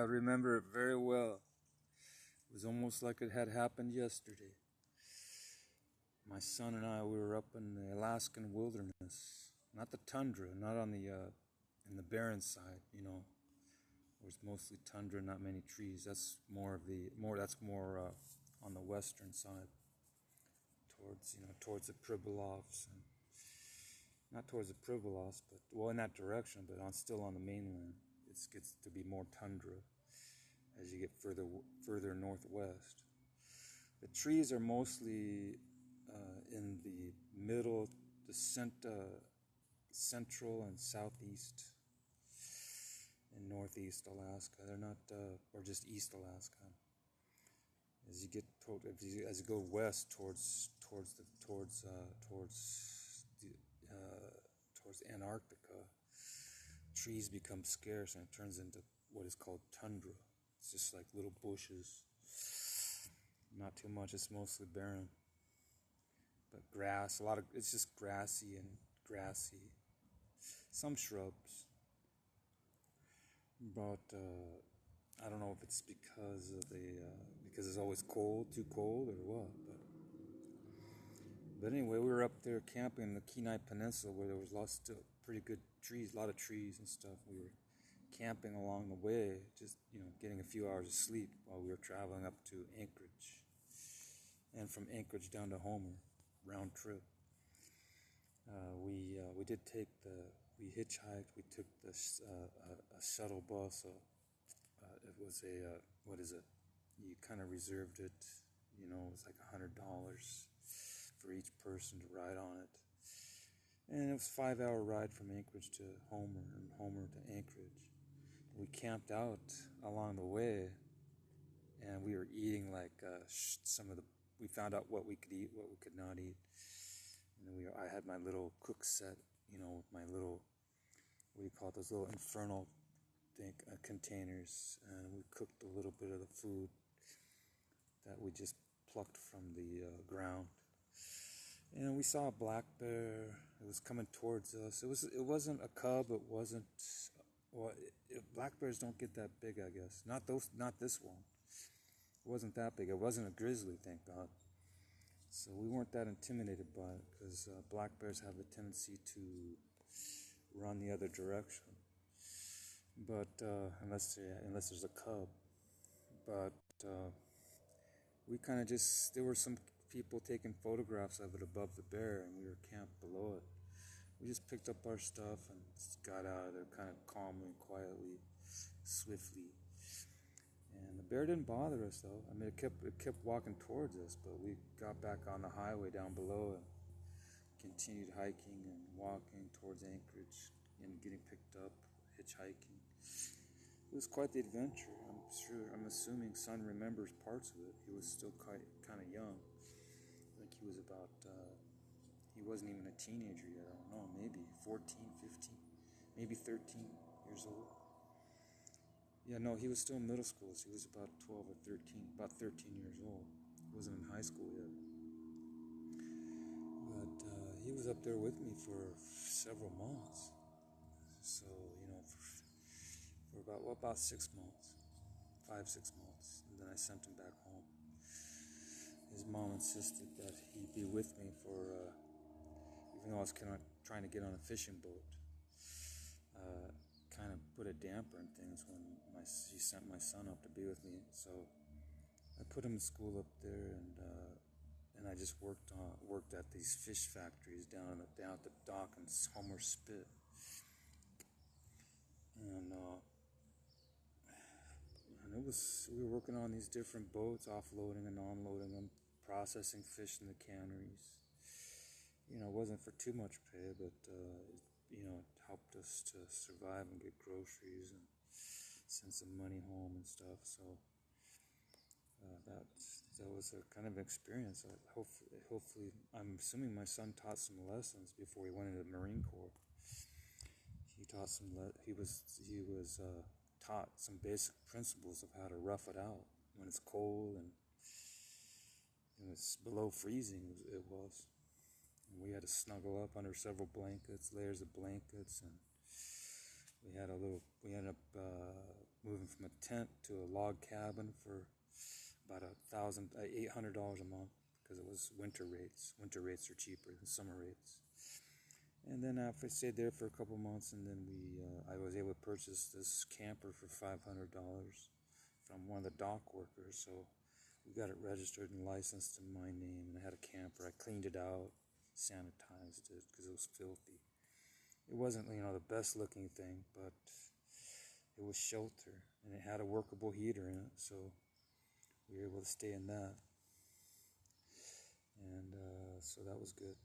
remember it very well. It was almost like it had happened yesterday. My son and I, we were up in the Alaskan wilderness, not the tundra, not on the in the barren side, where it's mostly tundra, not many trees. That's more on the western side, towards the Pribilofs, and not towards the Pribilofs, but in that direction, but still on the mainland. It gets to be more tundra as you get further northwest. The trees are mostly in the middle, the central and southeast and northeast Alaska. They're not, or just East Alaska. As you go west towards Antarctica, trees become scarce and it turns into what is called tundra. It's just like little bushes. Not too much. It's mostly barren. But grass, it's just grassy. Some shrubs. But I don't know if it's because it's always too cold, or what. But anyway, we were up there camping in the Kenai Peninsula, where there was lots of pretty good trees, a lot of trees and stuff. We were camping along the way, just getting a few hours of sleep while we were traveling up to Anchorage, and from Anchorage down to Homer, round trip. We hitchhiked. We took a shuttle bus. It was what is it? You kind of reserved it. It was like $100 for each person to ride on it. And it was a 5-hour ride from Anchorage to Homer, and Homer to Anchorage. We camped out along the way, and we were eating like we found out what we could eat, what we could not eat. And then I had my little cook set, with my little, what do you call it, those little infernal containers, and we cooked a little bit of the food that we just plucked from the ground. And we saw a black bear. It was coming towards us. It wasn't a cub. It wasn't. Well, black bears don't get that big, I guess. Not this one. It wasn't that big. It wasn't a grizzly, thank God. So we weren't that intimidated by it, because black bears have a tendency to run the other direction. But unless there's a cub. But we kind of there were some people taking photographs of it above the bear, and we were camped below it. We just picked up our stuff and got out of there kind of calmly, quietly, swiftly. And the bear didn't bother us, though. I mean, it kept walking towards us, but we got back on the highway down below and continued hiking and walking towards Anchorage and getting picked up, hitchhiking. It was quite the adventure. I'm assuming son remembers parts of it. He was still kind of young. I think he was he wasn't even a teenager yet. I don't know, maybe 14, 15, maybe 13 years old. Yeah, no, he was still in middle school, so he was about 12 or 13, about 13 years old. He wasn't in high school yet. But he was up there with me for several months. So, for about 6 months, 5-6 months, and then I sent him back home. His mom insisted that he be with me for, even though I was trying to get on a fishing boat, kind of put a damper in things when she sent my son up to be with me. So I put him in school up there, and I just worked at these fish factories down at the dock in Homer Spit. And we were working on these different boats, offloading and onloading them, processing fish in the canneries. It wasn't for too much pay, but it helped us to survive and get groceries and send some money home and stuff. So that was a kind of experience. Hopefully, I'm assuming my son taught some lessons before he went into the Marine Corps. He taught he was taught some basic principles of how to rough it out when it's cold and it's below freezing. It was. And we had to snuggle up under several layers of blankets, and we ended up moving from a tent to a log cabin for about $800 a month because it was winter rates. Winter rates are cheaper than summer rates. And then after I stayed there for a couple months, and then I was able to purchase this camper for $500 from one of the dock workers. So we got it registered and licensed in my name, and I had a camper. I cleaned it out, sanitized it because it was filthy. It wasn't, the best looking thing, but it was shelter, and it had a workable heater in it, so we were able to stay in that. And so that was good.